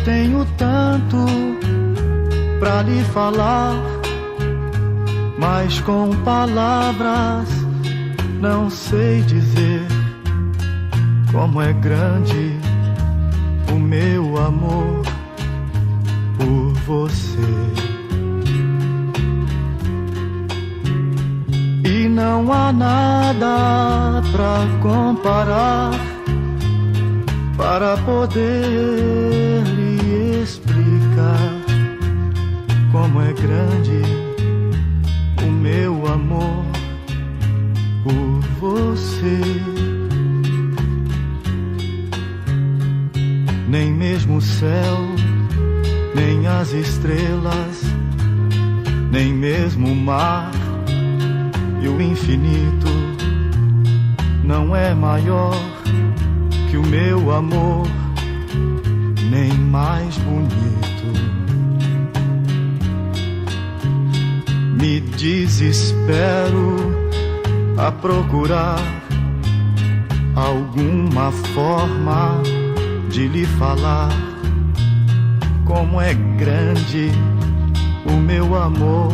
tenho tanto pra lhe falar, mas com palavras não sei dizer como é grande o meu amor por você. E não há nada pra comparar para poder lhe explicar como é grande o meu amor por você. Nem mesmo o céu, nem as estrelas, nem mesmo o mar e o infinito não é maior que o meu amor, nem mais bonito. Me desespero a procurar alguma forma de lhe falar como é grande o meu amor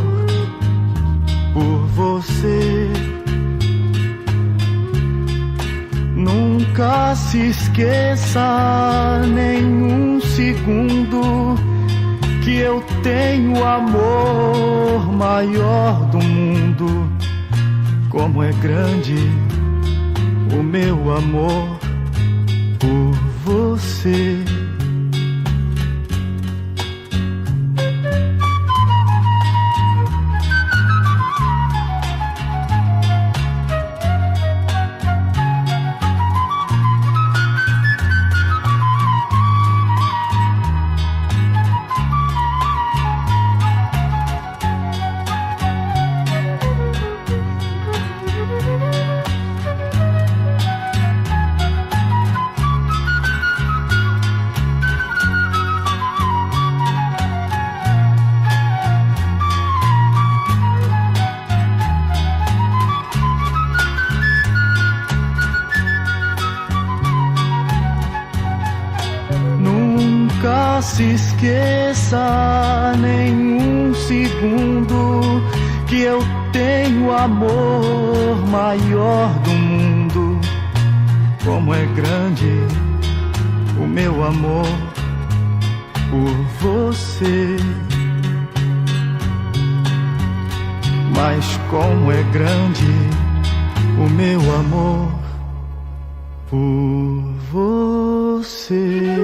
por você. Nunca se esqueça nenhum segundo que eu tenho o amor maior do mundo. Como é grande o meu amor por você. Nunca se esqueça nenhum segundo que eu tenho o amor maior do mundo. Como é grande o meu amor por você. Mas como é grande o meu amor por você.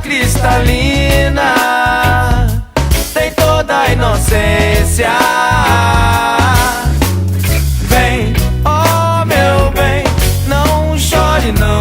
Cristalina, tem toda a inocência. Vem, oh meu bem, não chore não.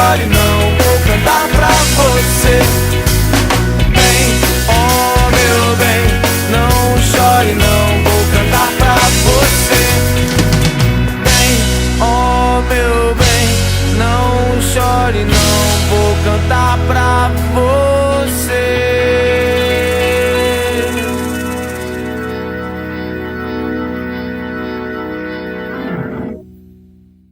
chore, não vou cantar pra você.